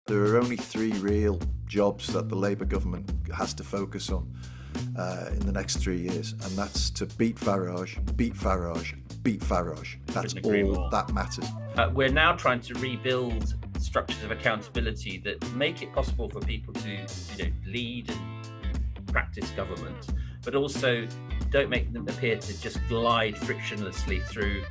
there are only three real jobs that the Labour government has to focus on in the next 3 years, and that's to beat Farage, beat Farage, beat Farage. That's all that matters. We're now trying to rebuild structures of accountability that make it possible for people to, lead and practice government, but also don't make them appear to just glide frictionlessly through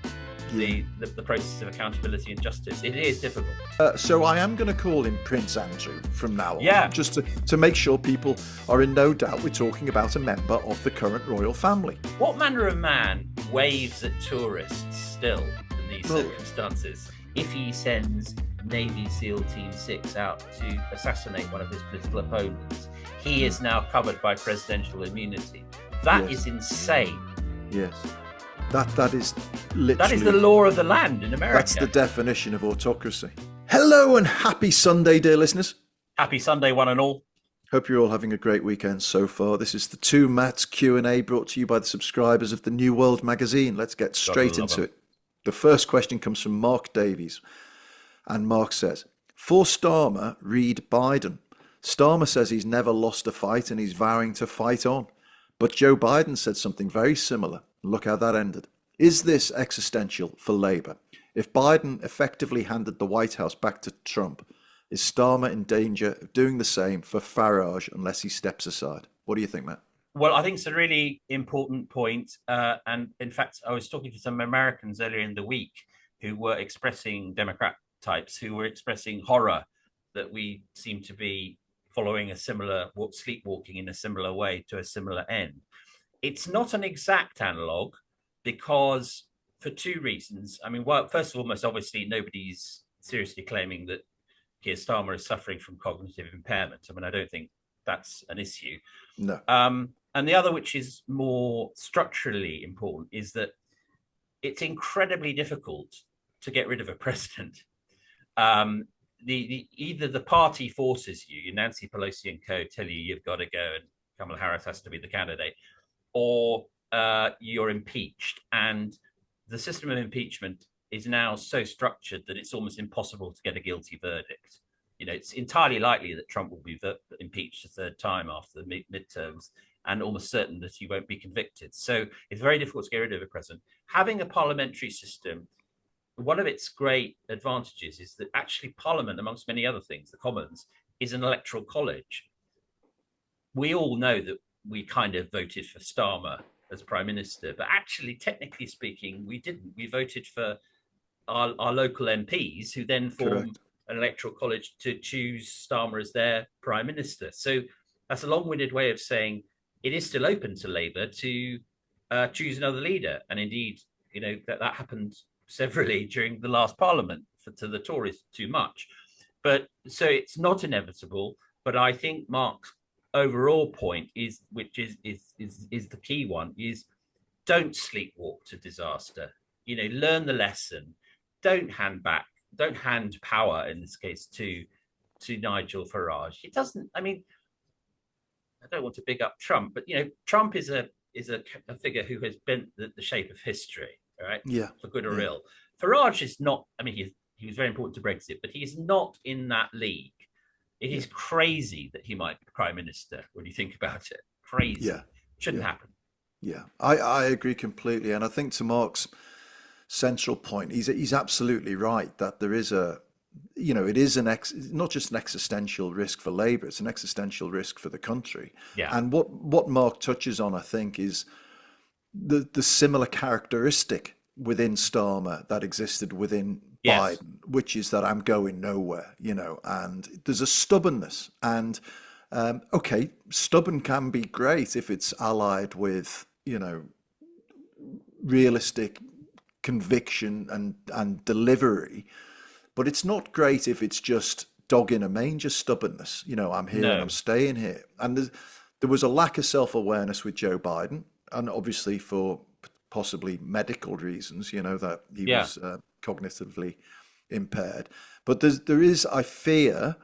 the process of accountability and justice. It is difficult. So I am going to call him Prince Andrew from now on, just to make sure people are in no doubt we're talking about a member of the current royal family. What manner of man waves at tourists still in these circumstances? If he sends Navy SEAL Team 6 out to assassinate one of his political opponents, he is now covered by presidential immunity. That is insane. Yes. That is literally... That is the law of the land in America. That's the definition of autocracy. Hello and happy Sunday, dear listeners. Happy Sunday, one and all. Hope you're all having a great weekend so far. This is the Two Matts Q&A brought to you by the subscribers of the New World magazine. Let's get straight into it. The first question comes from Mark Davies. And Mark says, for Starmer, read Biden. Starmer says he's never lost a fight and he's vowing to fight on. But Joe Biden said something very similar. Look how that ended. Is this existential for Labour? If Biden effectively handed the White House back to Trump, is Starmer in danger of doing the same for Farage unless he steps aside? What do you think, Matt? Well, I think it's a really important point. And in fact, I was talking to some Americans earlier in the week who were expressing, Democrat types, who were expressing horror that we seem to be following a similar, sleepwalking in a similar way to a similar end. It's not an exact analog because for two reasons. I mean, well, first of all, most obviously, nobody's seriously claiming that Keir Starmer is suffering from cognitive impairment. I mean, I don't think that's an issue. No. And the other, which is more structurally important, is that it's incredibly difficult to get rid of a president. Either the party forces you, Nancy Pelosi and co tell you've got to go and Kamala Harris has to be the candidate, or you're impeached. And the system of impeachment is now so structured that it's almost impossible to get a guilty verdict. It's entirely likely that Trump will be impeached a third time after the midterms, and almost certain that he won't be convicted. So it's very difficult to get rid of a president. Having a parliamentary system, one of its great advantages is that actually Parliament, amongst many other things, the Commons, is an electoral college. We all know that we kind of voted for Starmer as Prime Minister, but actually, technically speaking, we didn't. We voted for our local MPs, who then formed an electoral college to choose Starmer as their Prime Minister. So that's a long-winded way of saying it is still open to Labour to choose another leader. And indeed, that happened severally during the last Parliament to the Tories too much. But so it's not inevitable. But I think Mark's overall point is, which is the key one, is don't sleepwalk to disaster. Learn the lesson. Don't hand power in this case to Nigel Farage. It doesn't. I mean, I don't want to big up Trump, but Trump is a figure who has bent the shape of history, right? Yeah, for good or ill. Farage is not. I mean, he was very important to Brexit, but he is not in that league. It is crazy that he might be Prime Minister when you think about it. Crazy. Yeah. Shouldn't happen. Yeah, I agree completely. And I think to Mark's central point, he's absolutely right that there is it is not just an existential risk for Labour, it's an existential risk for the country. Yeah. And what Mark touches on, I think, is the similar characteristic within Starmer that existed within Biden, which is that I'm going nowhere, and there's a stubbornness. And stubborn can be great if it's allied with, realistic conviction and delivery, but it's not great if it's just dog in a manger stubbornness. I'm here and I'm staying here. And there was a lack of self-awareness with Joe Biden, and obviously for possibly medical reasons, that he was cognitively impaired. But there is, I fear,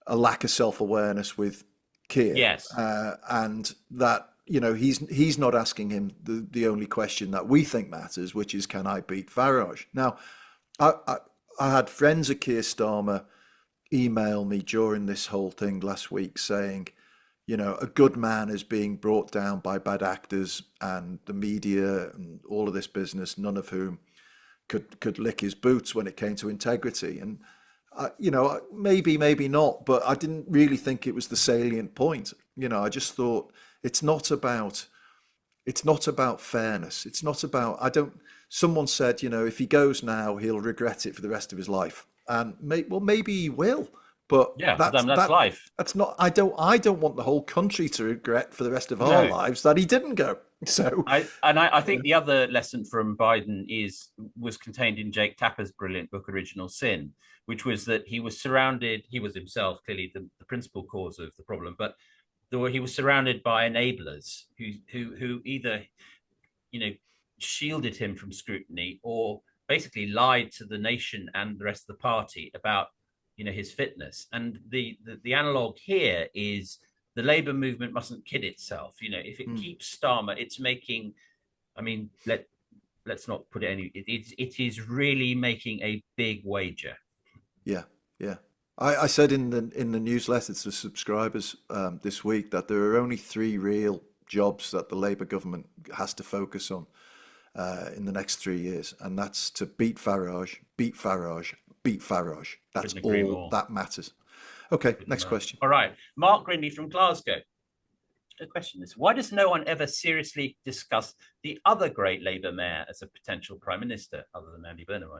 a lack of self-awareness with Keir. Yes. And that, he's not asking him the only question that we think matters, which is, can I beat Farage? Now, I had friends of Keir Starmer email me during this whole thing last week saying, a good man is being brought down by bad actors and the media and all of this business, none of whom could lick his boots when it came to integrity. And maybe not, but I didn't really think it was the salient point. I just thought it's not about fairness. It's not about, I don't, someone said, if he goes now, he'll regret it for the rest of his life. And maybe he will, but Yeah, for them, that's life. that's not, I don't want the whole country to regret for the rest of our No. lives that he didn't go. So, I think the other lesson from Biden was contained in Jake Tapper's brilliant book Original Sin, which was that he was himself clearly the principal cause of the problem, but he was surrounded by enablers who either shielded him from scrutiny or basically lied to the nation and the rest of the party about his fitness. And the analog here is the Labour movement mustn't kid itself. If it keeps Starmer, it's making. I mean, let's not put it any. It is really making a big wager. yeah, yeah. I said in the newsletter to subscribers this week that there are only three real jobs that the Labour government has to focus on in the next 3 years, and that's to beat Farage, beat Farage, beat Farage. That's all that matters. Okay, next question. All right, Mark Grinley from Glasgow. The question is, why does no one ever seriously discuss the other great Labour mayor as a potential prime minister, other than Andy Burnham?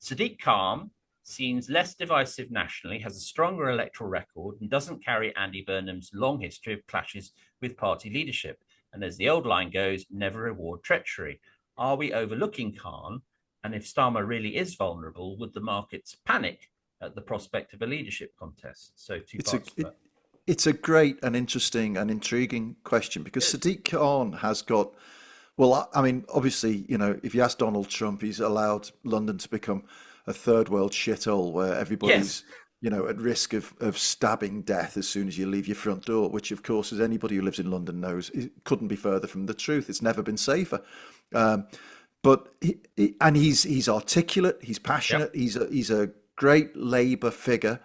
Sadiq Khan seems less divisive nationally, has a stronger electoral record, and doesn't carry Andy Burnham's long history of clashes with party leadership. And as the old line goes, never reward treachery. Are we overlooking Khan? And if Starmer really is vulnerable, would the markets panic at the prospect of a leadership contest? So it's a great and interesting and intriguing question because Sadiq Khan has got, well, I mean, obviously, if you ask Donald Trump, he's allowed London to become a third world shithole where everybody's, at risk of stabbing death as soon as you leave your front door, which, of course, as anybody who lives in London knows, it couldn't be further from the truth. It's never been safer. But he's articulate, he's passionate, he's a great Labour figure.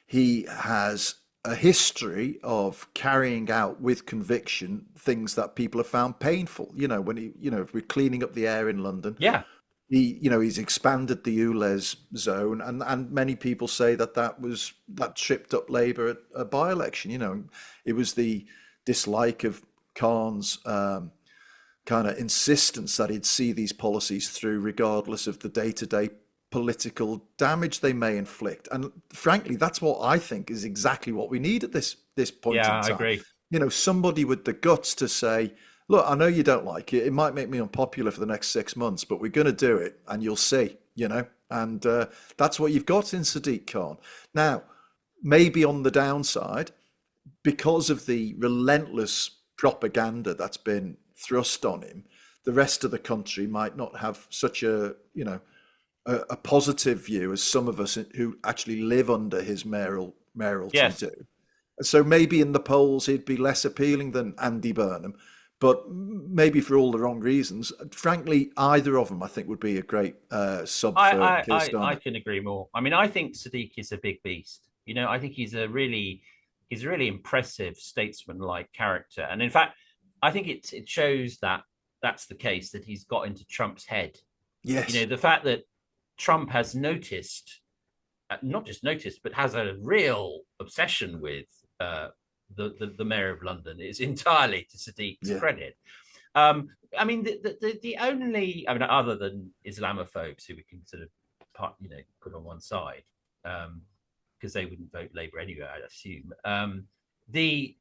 He has a history of carrying out with conviction things that people have found painful. When if we're cleaning up the air in London. Yeah. He's expanded the ULEZ zone, and many people say that tripped up Labour at a by-election. It was the dislike of Khan's kind of insistence that he'd see these policies through, regardless of the day-to-day political damage they may inflict. And frankly, that's what I think is exactly what we need at this point in time. Yeah, I agree. Somebody with the guts to say, look, I know you don't like it. It might make me unpopular for the next 6 months, but we're going to do it and you'll see, and that's what you've got in Sadiq Khan. Now, maybe on the downside, because of the relentless propaganda that's been thrust on him, the rest of the country might not have such a positive view as some of us who actually live under his mayoralty do. So maybe in the polls he'd be less appealing than Andy Burnham, but maybe for all the wrong reasons. Frankly, either of them I think would be a great sub for Keir Starmer. I can agree more. I mean, I think Sadiq is a big beast. I think he's a really impressive statesman-like character, and in fact, I think it shows that that's the case, that he's got into Trump's head. Yes. The fact that Trump has noticed, not just noticed, but has a real obsession with the mayor of London is entirely to Sadiq's credit. I mean, the only, other than Islamophobes who we can sort of put on one side, because they wouldn't vote Labour anyway, I'd assume. The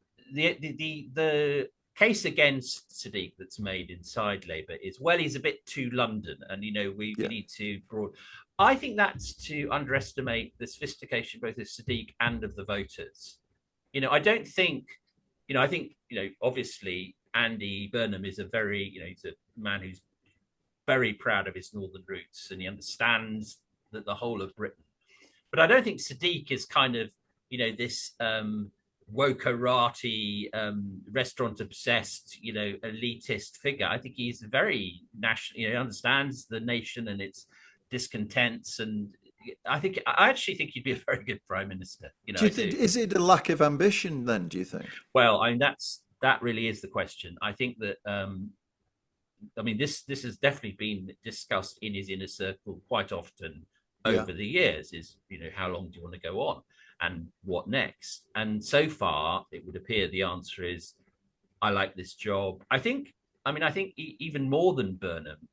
case against Sadiq that's made inside Labour is, well, he's a bit too London, and we need to broad. I think that's to underestimate the sophistication both of Sadiq and of the voters. I don't think, I think, obviously Andy Burnham is a very, he's a man who's very proud of his northern roots, and he understands that the whole of Britain. But I don't think Sadiq is kind of, this wokerati, restaurant obsessed, elitist figure. I think he's very national, understands the nation and its discontents, and I actually think he'd be a very good prime minister. You know, Do you I think do. is it a lack of ambition then? Do you think? Well, I mean, that really is the question. I think that I mean, this has definitely been discussed in his inner circle quite often Yeah, over the years. Is, you know, how long do you want to go on, and what next? And so far, it would appear the answer is, I like this job. I think. I mean, I think even more than Burnham,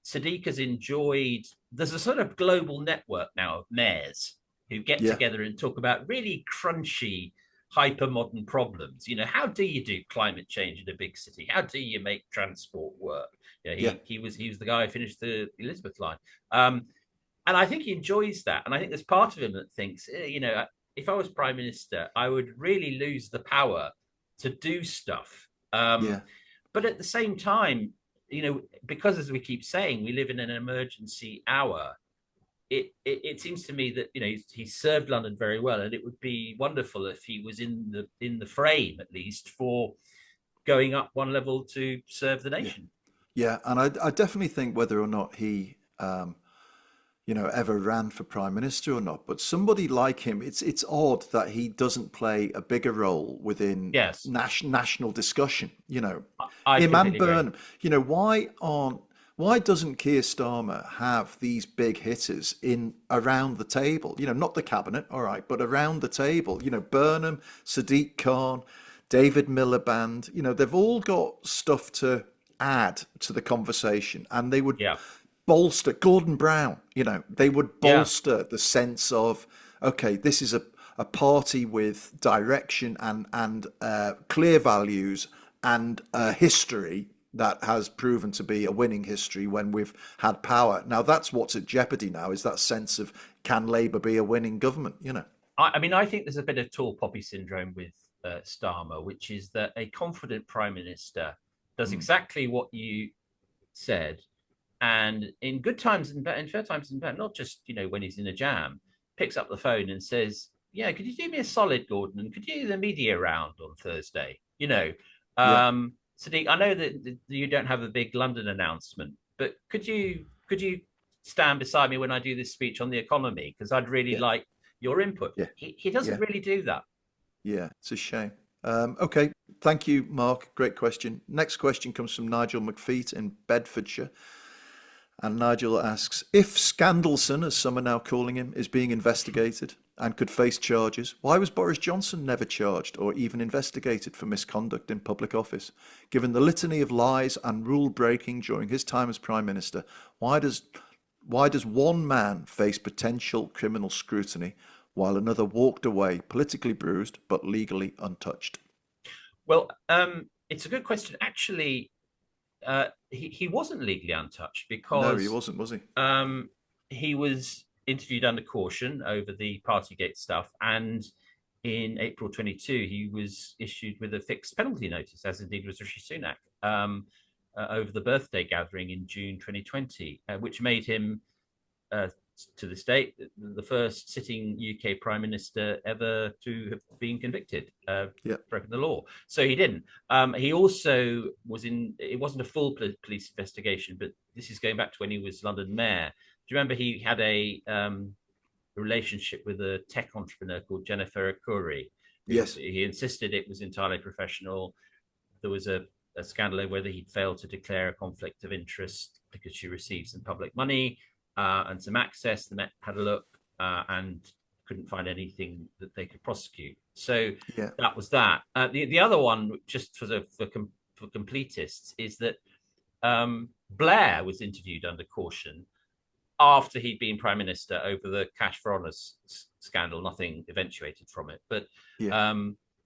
Sadiq has enjoyed. There's a sort of global network now of mayors who get yeah, together and talk about really crunchy, hyper modern problems. You know, how do you do climate change in a big city? How do you make transport work? You know, yeah, he was the guy who finished the Elizabeth line, um, and I think he enjoys that. And I think there's part of him that thinks, you know, if I was prime minister, I would really lose the power to do stuff. yeah, But at the same time, you know, because as we keep saying, we live in an emergency hour. It seems to me that, you know, he's served London very well, and it would be wonderful if he was in the frame at least for going up one level to serve the yeah, nation. yeah. And I definitely think whether or not he, ever ran for prime minister or not, but somebody like him, it's odd that he doesn't play a bigger role within Yes, national discussion. I Him and completely agree. Burnham. Why doesn't Keir Starmer have these big hitters in around the table? Not the cabinet, all right, but around the table. Burnham, Sadiq Khan, David Miliband. They've all got stuff to add to the conversation, and they would Yeah, bolster Gordon Brown. They would yeah, bolster the sense of, okay, this is a party with direction and clear values and a history that has proven to be a winning history when we've had power. Now that's what's at jeopardy now, is that sense of, can Labour be a winning government? I mean, I think there's a bit of tall poppy syndrome with Starmer, which is that a confident prime minister does Mm. exactly what you said, and in good times and in fair times and bad, not just, you know, when he's in a jam, picks up the phone and says, "Yeah, could you do me a solid, Gordon? And could you do the media round on Thursday?" You know, Yeah, Sadiq, I know that you don't have a big London announcement, but could you stand beside me when I do this speech on the economy? Because I'd really yeah, like your input. yeah, He doesn't yeah, really do that. yeah. It's a shame. Okay, thank you, Mark. Great question. Next question comes from Nigel McFeet in Bedfordshire. And Nigel asks, if Scandalson, as some are now calling him, is being investigated and could face charges, why was Boris Johnson never charged or even investigated for misconduct in public office? Given the litany of lies and rule breaking during his time as Prime Minister, why does one man face potential criminal scrutiny while another walked away politically bruised but legally untouched? Well, it's a good question. Actually, he wasn't legally untouched No, he because wasn't, was he? um, he was interviewed under caution over the Partygate stuff, and in April 22, he was issued with a fixed penalty notice, as indeed was Rishi Sunak, over the birthday gathering in June 2020, which made him, uh, to this date, the first sitting UK Prime Minister ever to have been convicted, Yeah. broken the law. So he didn't. He also was in, it wasn't a full police investigation, but this is going back to when he was London Mayor. Do you remember he had a relationship with a tech entrepreneur called Jennifer Akuri? Yes. He insisted it was entirely professional. There was a scandal over whether he'd failed to declare a conflict of interest because she received some public money and some access. The Met had a look and couldn't find anything that they could prosecute. So Yeah. that was that. The other one, just for completists, is that Blair was interviewed under caution after he'd been prime minister over the cash for honours scandal. Nothing eventuated from it, but Yeah.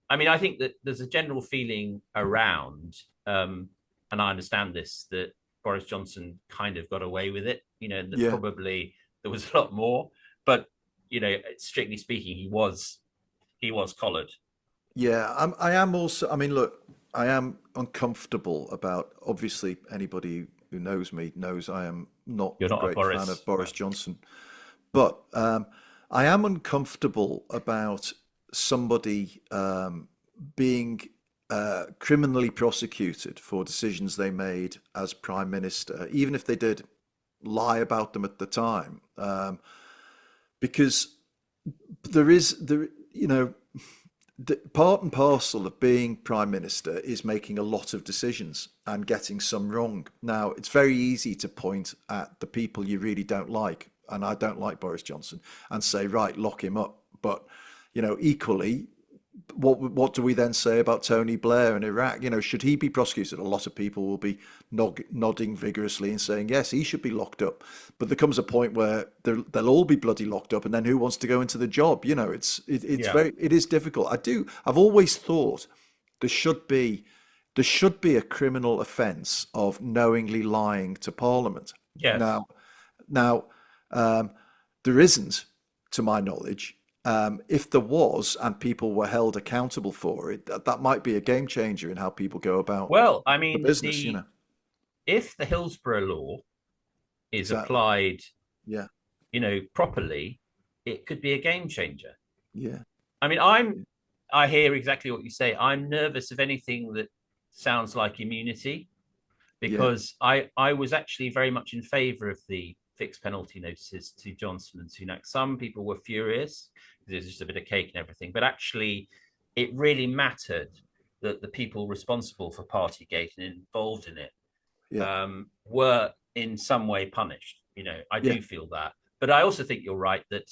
I mean, I think that there's a general feeling around, and I understand this, that Boris Johnson kind of got away with it. You know, that Yeah. probably there was a lot more, but, you know, strictly speaking, he was collared. Yeah, I am also. I mean, look, I am uncomfortable about. Obviously, anybody who knows me knows I am not You're a not a great fan of Boris. Boris Johnson, but I am uncomfortable about somebody being criminally prosecuted for decisions they made as prime minister, even if they did lie about them at the time. because there, you know, the part and parcel of being prime minister is making a lot of decisions and getting some wrong. Now, it's very easy to point at the people you really don't like, and I don't like Boris Johnson, and say, right, lock him up. But, equally, what do we then say about Tony Blair and Iraq? Should he be prosecuted? A lot of people will be nodding vigorously and saying, yes, he should be locked up. But there comes a point where they'll all be bloody locked up, and then who wants to go into the job? Yeah. It is difficult. I've always thought there should be a criminal offence of knowingly lying to Parliament. Yes. Now, there isn't, to my knowledge. If there was and people were held accountable for it, that might be a game changer in how people go about Well, I the mean, business. if the Hillsborough law is Exactly. applied, Yeah. properly, it could be a game changer. Yeah. I mean, I hear exactly what you say. I'm nervous of anything that sounds like immunity, Yeah. because I was actually very much in favour of the fixed penalty notices to Johnson and Sunak. Some people were furious because it was just a bit of cake and everything, but actually, it really mattered that the people responsible for Partygate and involved in it Yeah. were in some way punished. I Yeah. do feel that, but I also think you're right that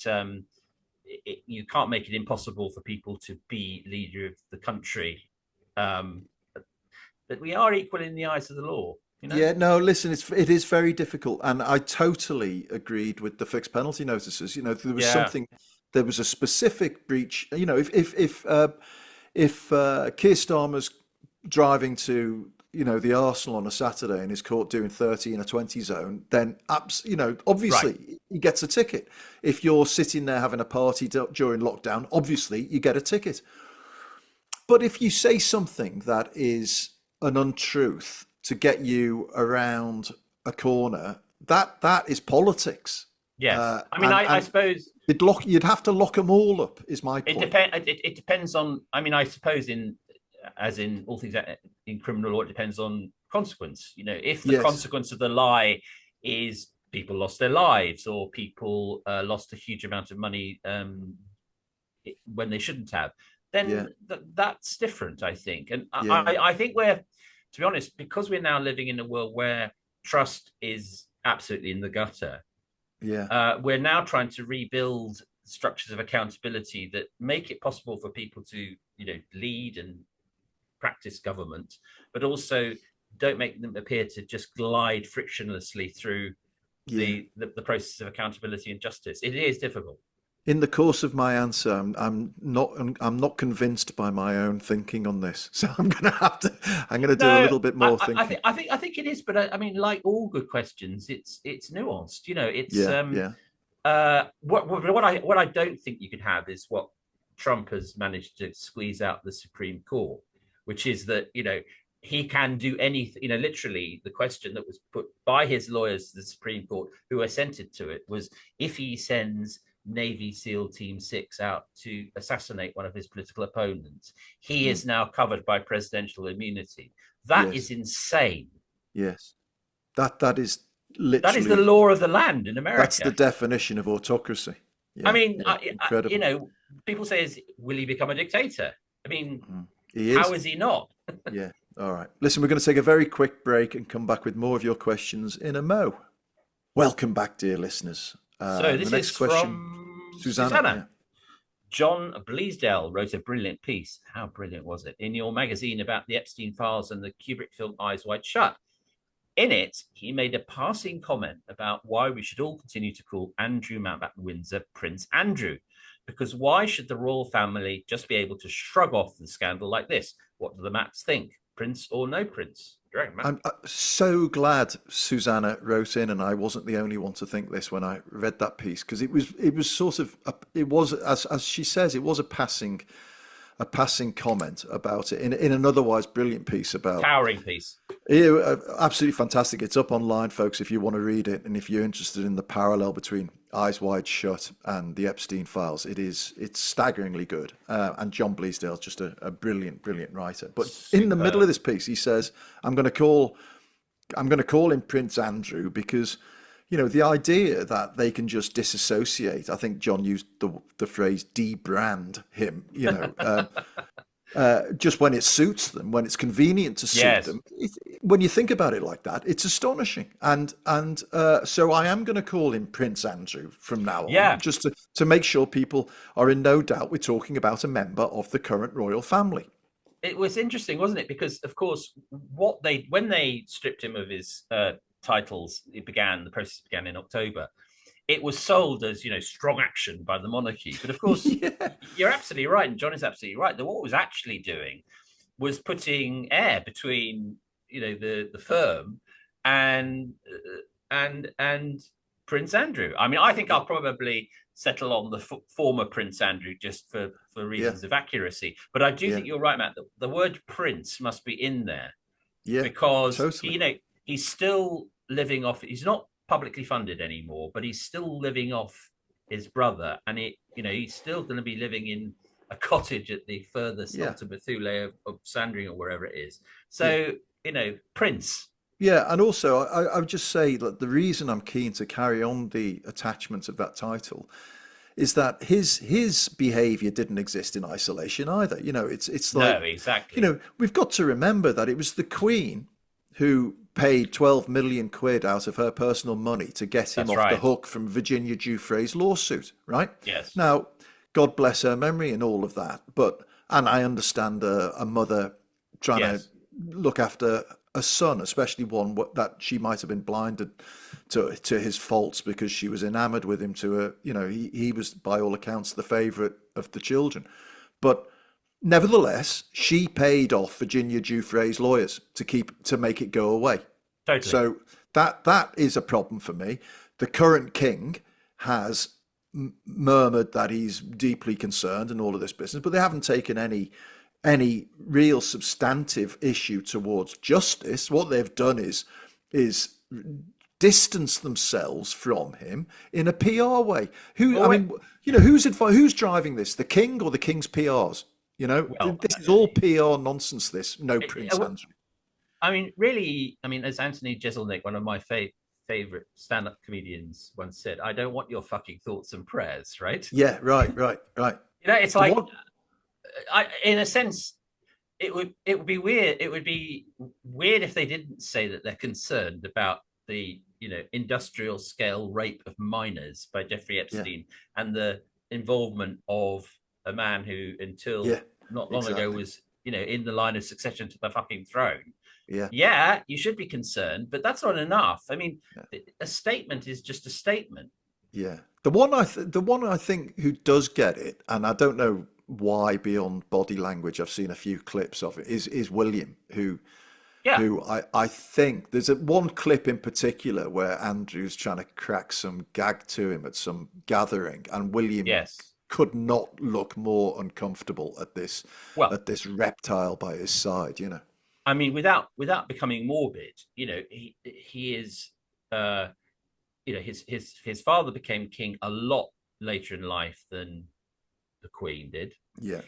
you can't make it impossible for people to be leader of the country. But we are equal in the eyes of the law. Yeah, no, listen, it is very difficult, and I totally agreed with the fixed penalty notices. Yeah. There was a specific breach. If Keir Starmer's driving to the Arsenal on a Saturday and is caught doing 30 in a 20 zone, then Right. obviously he gets a ticket. If you're sitting there having a party during lockdown, obviously you get a ticket. But if you say something that is an untruth to get you around a corner, that is politics. Yes. I mean, I And suppose you'd have to lock them all up, is my it point. depends. It depends on. I mean, I suppose as in all things in criminal law, it depends on consequence. If the Yes. consequence of the lie is people lost their lives or people lost a huge amount of money when they shouldn't have, Yeah. then that's different, I think. And Yeah. I think to be honest, because we're now living in a world where trust is absolutely in the gutter, Yeah. we're now trying to rebuild structures of accountability that make it possible for people to, lead and practice government, but also don't make them appear to just glide frictionlessly through Yeah. the process of accountability and justice. It is difficult. In the course of my answer, I'm not convinced by my own thinking on this, so I'm gonna do a No, little bit more thinking. I think it is, but I mean, like all good questions, it's nuanced. It's Yeah. Yeah. what I don't think you could have is what Trump has managed to squeeze out the Supreme Court, which is that he can do anything. Literally, the question that was put by his lawyers to the Supreme Court, who assented to it, was if he sends Navy SEAL Team 6 out to assassinate one of his political opponents, he Mm. is now covered by presidential immunity. That is Yes. insane. Yes. That is That is the literally law of the land in that's the America. definition of autocracy. I Yeah. mean, Yeah. Incredible. people say, will he become a dictator? I mean, Mm. He how is. is he not? Yeah. All right. Listen, we're going to take a very quick break and come back with more of your questions in a mo. Welcome back, dear listeners. So The this next is question, from Susanna. Yeah. Susanna. John Bleasdale wrote a brilliant piece. How brilliant was it? In your magazine about the Epstein files and the Kubrick film Eyes Wide Shut. In it, he made a passing comment about why we should all continue to call Andrew Mountbatten Windsor Prince Andrew. Because why should the royal family just be able to shrug off the scandal like this? What do the Matts think? Prince or no prince? Direct, Matt. I'm so glad Susanna wrote in, and I wasn't the only one to think this when I read that piece, because it was sort of it was, as she says, it was a passing comment about it in an otherwise brilliant piece about. Towering piece. Yeah, absolutely fantastic. It's up online, folks, if you want to read it, and if you're interested in the parallel between Eyes Wide Shut and the Epstein files, it's staggeringly good. And John Bleasdale's just a brilliant, brilliant writer. But in the middle of Superb. this piece, he says, "I'm going to call him Prince Andrew because." the idea that they can just disassociate. I think John used the phrase debrand him. Just when it suits them, when it's convenient to suit Yes. them. When you think about it like that, it's astonishing. And so I am going to call him Prince Andrew from now on, Yeah. just to make sure people are in no doubt we're talking about a member of the current royal family. It was interesting, wasn't it? Because of course, when they stripped him of his titles, the process began in October. It was sold as strong action by the monarchy, but of course, Yeah, you're absolutely right, and John is absolutely right. That what it was actually doing was putting air between the firm and and Prince Andrew. I mean, I think yeah, I'll probably settle on the former Prince Andrew just for yeah, reasons of accuracy. But I do yeah, think you're right, Matt. The word Prince must be in there yeah, because totally. he's still living off. He's not publicly funded anymore, but he's still living off his brother, and he's still going to be living in a cottage at the furthest Yeah, Alta Bethune of Sandringham or wherever it is. yeah. So Prince. Yeah, and also I would just say that the reason I'm keen to carry on the attachment of that title is that his behavior didn't exist in isolation either. It's No, like, exactly. we've got to remember that it was the Queen who paid 12 million quid out of her personal money to get him That's off the right. hook from Virginia Giuffre's lawsuit, right? Yes. Now, God bless her memory and all of that, and I understand a mother trying to Yes. look after a son, especially one that she might have been blinded to his faults because she was enamored with him. He was by all accounts the favourite of the children, but nevertheless, she paid off Virginia Giuffre's lawyers to make it go away. Totally. So that is a problem for me. The current king has murmured that he's deeply concerned and all of this business, but they haven't taken any real substantive issue towards justice. What they've done is distance themselves from him in a PR way. Well, wait, Who's driving this? The king or the king's PRs? well, This is all PR nonsense. This no Prince Andrew. I mean, really, I mean, as Anthony Jeselnik, one of my favorite stand-up comedians, once said, "I don't want your fucking thoughts and prayers," right? Yeah, right. It's The like, one, in a sense, it would be weird. It would be weird if they didn't say that they're concerned about the industrial scale rape of minors by Jeffrey yeah, Epstein and the involvement of a man who, until yeah, not long ago, exactly. was in the line of succession to the fucking throne. Yeah, Yeah, you should be concerned, but that's not enough. I mean, yeah, a statement is just a statement. yeah. The one I think who does get it, and I don't know why beyond body language. I've seen a few clips of it. Is William Yeah. who I think there's one clip in particular where Andrew's trying to crack some gag to him at some gathering, and William Yes. could not look more uncomfortable Well, at this reptile by his side. I mean, without becoming morbid, he is, uh, his father became king a lot later in life than the Queen did. Yeah,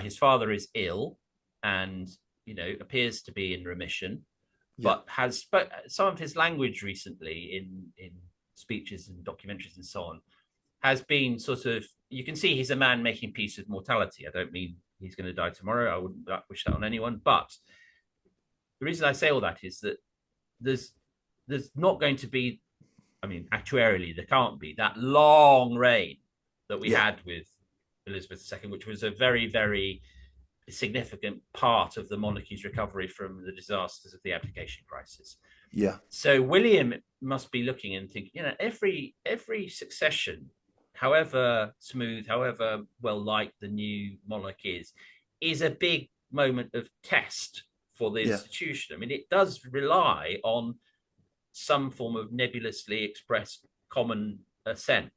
His father is ill and appears to be in remission, yeah, but some of his language recently in speeches and documentaries and so on has been sort of, you can see he's a man making peace with mortality. I don't mean he's going to die tomorrow. I wouldn't wish that on anyone. But the reason I say all that is that there's there's not going to be, I mean, actuarially, there can't be that long reign that we yeah, had with Elizabeth II, which was a very, very significant part of the monarchy's recovery from the disasters of the abdication crisis. yeah, So William must be looking and thinking, every succession, however smooth, however well liked the new monarch is a big moment of test for the yeah, institution. I mean, it does rely on some form of nebulously expressed common assent.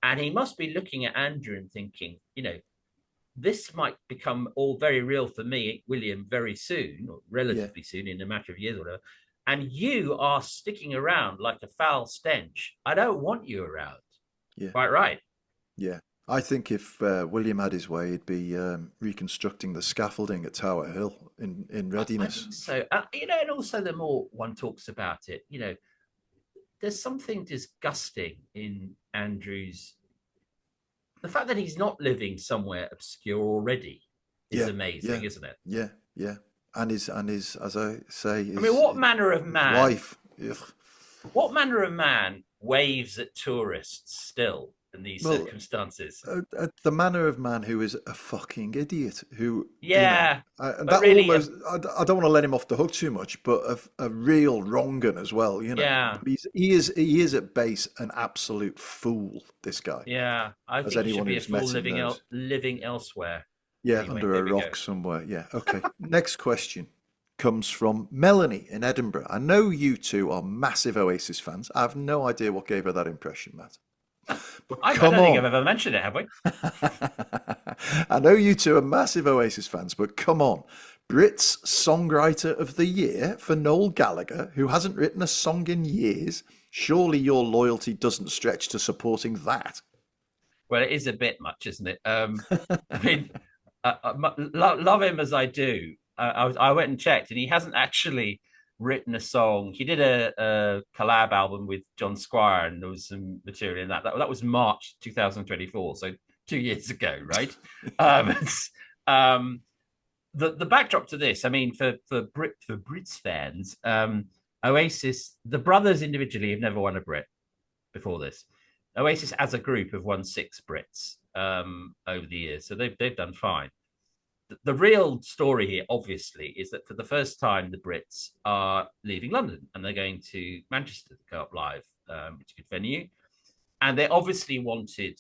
And he must be looking at Andrew and thinking, this might become all very real for me, William, very soon, or yeah, relatively soon, in a matter of years or whatever. And you are sticking around like a foul stench. I don't want you around. yeah, Quite right. yeah. I think if William had his way, he'd be reconstructing the scaffolding at Tower Hill in I readiness. think so. And also the more one talks about it, there's something disgusting in Andrew's. The fact that he's not living somewhere obscure already is Yeah, amazing, yeah, isn't it? yeah, yeah. And his, as I say, I mean, what manner of his man? wife. Ugh. What manner of man waves at tourists still in these Well, circumstances? the manner of man who is a fucking idiot, who, Yeah, and but that really, almost, I don't want to let him off the hook too much, but a real wrong 'un as well, yeah, But he is at base an absolute fool, this guy, yeah. I as think he should anyone be a who's fool met him knows. living elsewhere. Yeah, Anyway, under there a we go. rock somewhere. Yeah, okay. Next question comes from Melanie in Edinburgh. I know you two are massive Oasis fans. I have no idea what gave her that impression, Matt. But I come don't think I've on. ever mentioned it, have we? I know you two are massive Oasis fans, but come on. Brits Songwriter of the Year for Noel Gallagher, who hasn't written a song in years. Surely your loyalty doesn't stretch to supporting that. Well, it is a bit much, isn't it? I mean, love him as I do. I went and checked, and he hasn't actually written a song. He did a collab album with John Squire, and there was some material in that was March 2024, so 2 years ago, right? um, um, the backdrop to this, I mean, for Brits fans, Oasis, the brothers individually have never won a Brit before this. Oasis as a group have won 6 Brits over the years, so they've done fine. The real story here, obviously, is that for the first time, the Brits are leaving London and they're going to Manchester to go up live, which is a good venue. And they obviously wanted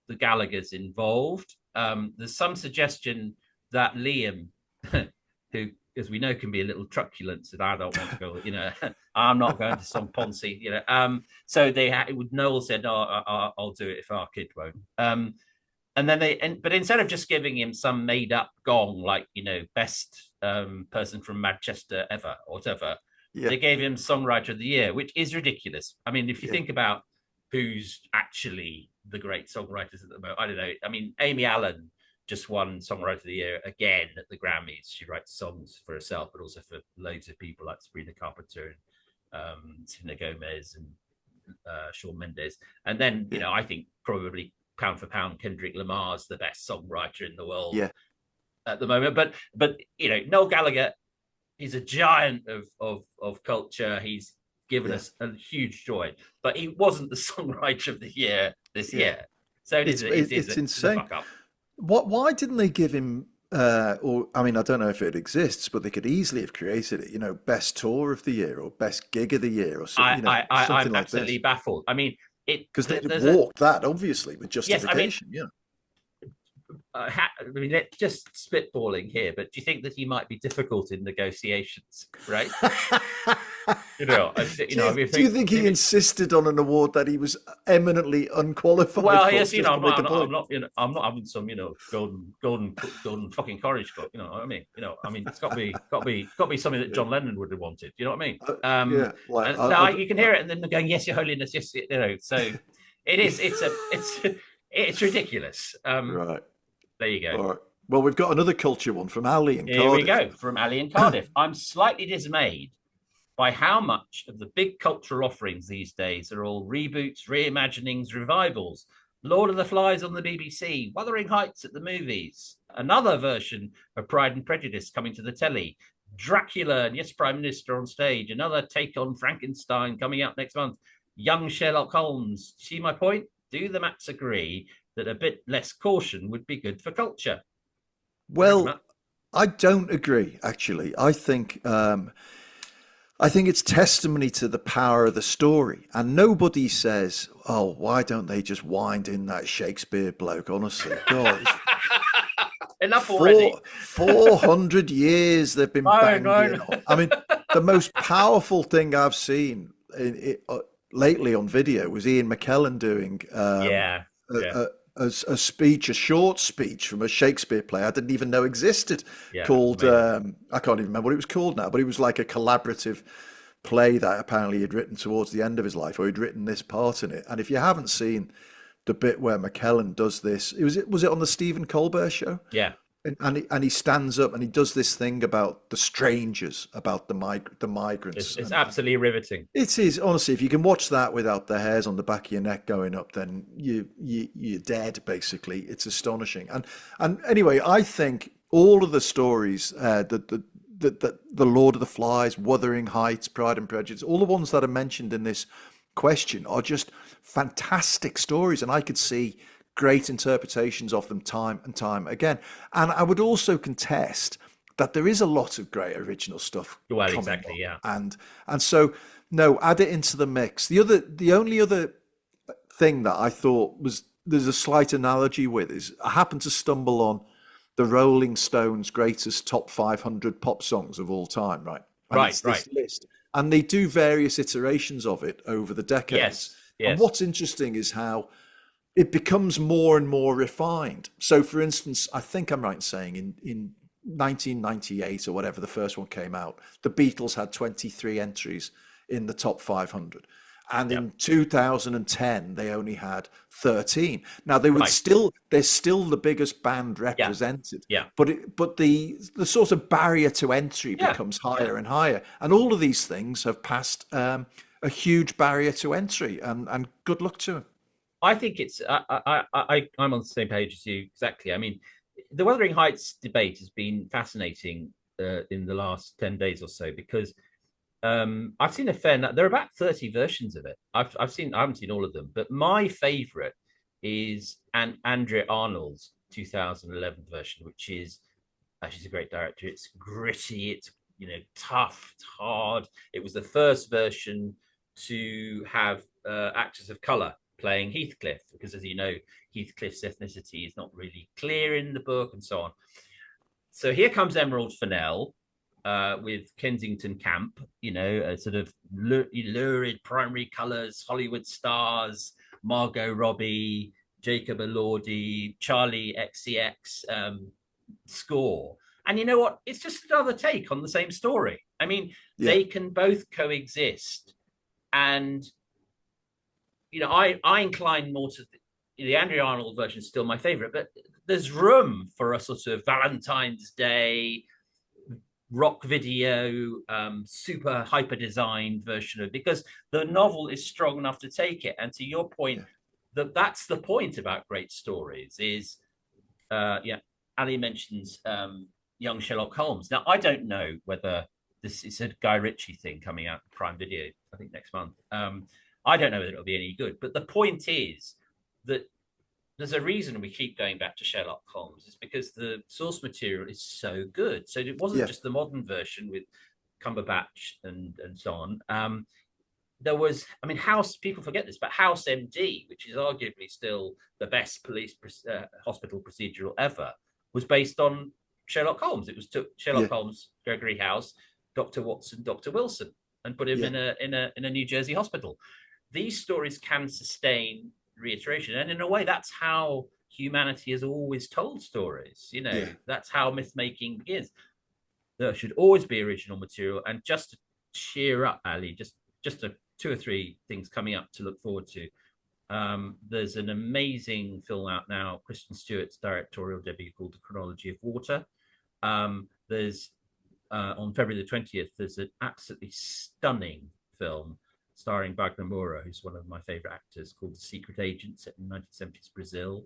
the Gallaghers involved. There's some suggestion that Liam, who, as we know, can be a little truculent, said, "I don't want to go. I'm not going to some Ponzi." So Noel said, "No, I'll do it if our kid won't." And then but instead of just giving him some made-up gong like best person from Manchester ever or whatever, Yeah, they gave him Songwriter of the Year, which is ridiculous. I mean, if you yeah, think about who's actually the great songwriters at the moment, I don't know. I mean, Amy Allen just won Songwriter of the Year again at the Grammys. She writes songs for herself, but also for loads of people like Sabrina Carpenter and Selena Gomez and Shawn Mendes. And then, yeah, I think probably pound for pound, Kendrick Lamar's the best songwriter in the world yeah, at the moment. But Noel Gallagher, he's a giant of culture. He's given yeah, us a huge joy, but he wasn't the songwriter of the year this yeah. year. So it is It's a insane. fuck up. Why didn't they give him? Or I mean, I don't know if it exists, but they could easily have created it. Best tour of the year or best gig of the year or so, I'm something like absolutely this. baffled. I mean, Because they'd have there's a walked that obviously with yes. I mean, justification. Yeah. let's just spitballing here, but do you think that he might be difficult in negotiations? Right? Do you think he insisted on an award that he was eminently unqualified Well, for, yes, just to make a I'm point? not, I'm not having some, golden fucking courage cup. You know what I mean? It's got to be something that Yeah, John Lennon would have wanted. You know what I mean? yeah. Like And now you can hear it, and then they're going, "Yes, Your Holiness, yes." So it is. It's ridiculous. right. There you go. All right. Well, we've got another culture one from Ali in Here we Cardiff. go from Ali in Cardiff. I'm slightly dismayed by how much of the big cultural offerings these days are all reboots, reimaginings, revivals. Lord of the Flies on the BBC, Wuthering Heights at the movies, another version of Pride and Prejudice coming to the telly, Dracula and Yes, Prime Minister on stage, another take on Frankenstein coming out next month, Young Sherlock Holmes. See my point? Do the Mats agree that a bit less caution would be good for culture? What do you reckon, Well, Matt? I don't agree, actually. I think it's testimony to the power of the story. And nobody says, oh, why don't they just wind in that Shakespeare bloke? Honestly, God, Enough already. 400 years they've been No, banging no. on. I mean, the most powerful thing I've seen lately on video was Ian McKellen doing Yeah, yeah, a speech, a short speech from a Shakespeare play I didn't even know existed, yeah. It was called amazing. I can't even remember what it was called now, but it was like a collaborative play that apparently he'd written towards the end of his life, or he'd written this part in it. And if you haven't seen the bit where McKellen does this, was it on the Stephen Colbert show? Yeah, and he stands up and he does this thing about the strangers, about the It's, migrants, it's and absolutely riveting. it is honestly, if you can watch that without the hairs on the back of your neck going up, then you're dead. Basically, it's astonishing. And anyway, I think all of the stories the Lord of the Flies, Wuthering Heights, Pride and Prejudice, all the ones that are mentioned in this question are just fantastic stories, and I could see great interpretations of them time and time again. And I would also contest that there is a lot of great original stuff Well, coming exactly, up, yeah. and so no, add it into the mix. The only other thing that I thought was there's a slight analogy with is I happened to stumble on the Rolling Stones greatest top 500 pop songs of all time, right? And Right, it's right. this list, and they do various iterations of it over the decades. Yes, And yes. what's interesting is how it becomes more and more refined. So, for instance, I think I'm right in saying in 1998 or whatever the first one came out, the Beatles had 23 entries in the top 500. And Yep. in 2010, they only had 13. Now Right. they're still the biggest band Yeah. represented, Yeah. but the sort of barrier to entry Yeah. becomes Yeah. higher and higher. And all of these things have passed a huge barrier to entry, and good luck to them. I think it's I'm on the same page as you exactly. I mean, the Wuthering Heights debate has been fascinating in the last 10 days or so because I've seen a fair. There are about 30 versions of it. I've seen. I haven't seen all of them, but my favourite is Andrea Arnold's 2011 version, which is she's a great director. It's gritty. It's tough. It's hard. It was the first version to have actors of color playing Heathcliff because, as you know, Heathcliff's ethnicity is not really clear in the book and so on. So here comes Emerald Fennell with Kensington Camp, a sort of lurid primary colors, Hollywood stars, Margot Robbie, Jacob Elordi, Charlie XCX score. And you know what? It's just another take on the same story. I mean, Yeah, they can both coexist. And, I incline more to the Andrea Arnold version is still my favorite, but there's room for a sort of Valentine's Day rock video, super hyper designed version of it, because the novel is strong enough to take it. And to your point, yeah, that's the point about great stories is, yeah, Ali mentions young Sherlock Holmes. Now, I don't know whether this is a Guy Ritchie thing coming out Prime Video, I think next month. I don't know whether it'll be any good, but the point is that there's a reason we keep going back to Sherlock Holmes. It's because the source material is so good. So it wasn't yeah, just the modern version with Cumberbatch and so on. There was, I mean, House. People forget this, but House MD, which is arguably still the best police hospital procedural ever, was based on Sherlock Holmes. It was took yeah, Sherlock Holmes, Gregory House, Dr. Watson, Dr. Wilson, and put him yeah, in a New Jersey hospital. These stories can sustain reiteration, and in a way, that's how humanity has always told stories. yeah. That's how myth making begins. There should always be original material, and just to cheer up, Ali, just two or three things coming up to look forward to. There's an amazing film out now, Kristen Stewart's directorial debut called The Chronology of Water. There's on February the 20th, there's an absolutely stunning film starring Wagner Moura, who's one of my favorite actors, called The Secret Agent, set in 1970s Brazil.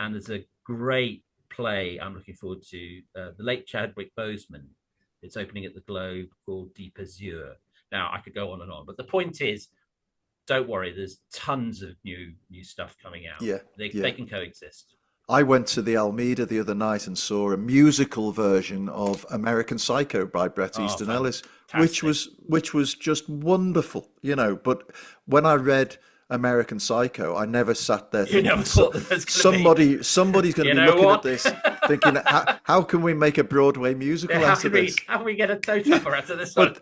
And there's a great play I'm looking forward to, the late Chadwick Boseman. It's opening at the Globe, called Deep Azure. Now, I could go on and on, but the point is, don't worry, there's tons of new stuff coming out. Yeah, They yeah. can coexist. I went to the Almeida the other night and saw a musical version of American Psycho by Bret Oh, Easton Ellis, fantastic. which was just wonderful, But when I read American Psycho, I never sat there You thinking never thought that was going to be. somebody's going to You be know looking at what? this, thinking how can we make a Broadway musical how out can of we this? how can we get a toe tapper out of this one?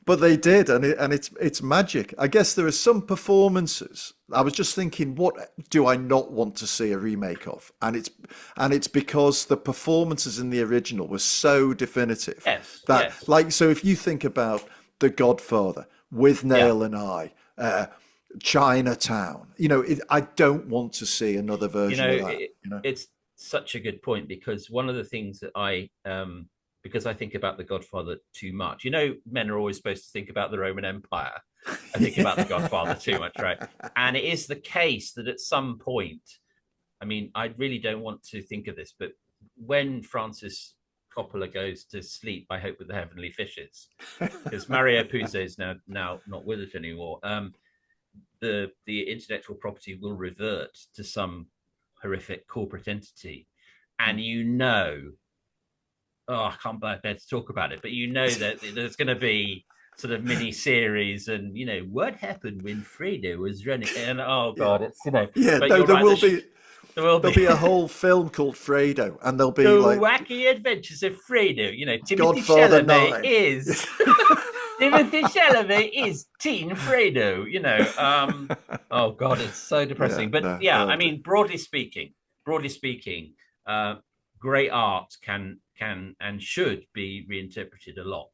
But they did, and it's magic. I guess there are some performances. I was just thinking, what do I not want to see a remake of? And it's because the performances in the original were so definitive Yes, that, yes, like, so if you think about The Godfather with yeah. Nail and I, Chinatown, I don't want to see another You version know, of that. it's such a good point, because one of the things that because I think about The Godfather too much. Men are always supposed to think about the Roman Empire. I think about The Godfather too much, right? And it is the case that at some point, I mean, I really don't want to think of this, but when Francis Coppola goes to sleep, I hope, with the heavenly fishes, because Mario Puzo is now not with us anymore. The intellectual property will revert to some horrific corporate entity, and I can't bear to talk about it, but that there's going to be sort of mini series, and what happened when Fredo was running, and oh god, it's Yeah, But no, there will be. There'll be a whole film called Fredo, and there'll be the like wacky adventures of Fredo. Timothy Godfather Chalamet 9. is Timothy Chalamet is Teen Fredo. Oh god, it's so depressing. I mean, broadly speaking, great art can and should be reinterpreted a lot.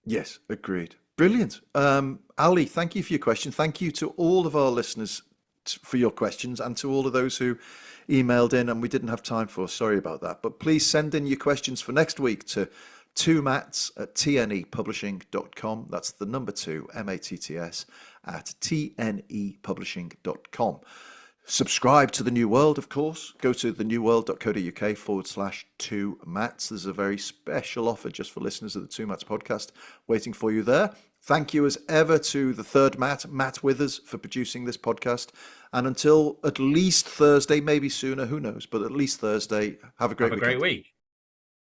Yes, agreed. Brilliant. Ali, thank you for your question. Thank you to all of our listeners for your questions, and to all of those who emailed in and we didn't have time for. Sorry about that. But please send in your questions for next week to 2mats@tnepublishing.com. That's the number 2, MATTS, at tnepublishing.com. Subscribe to The New World, of course. Go to thenewworld.co.uk/2mats. There's a very special offer just for listeners of the 2 Mats podcast waiting for you there. Thank you as ever to the third Matt Withers, for producing this podcast. And until at least Thursday, maybe sooner, who knows, but at least Thursday, have a great week.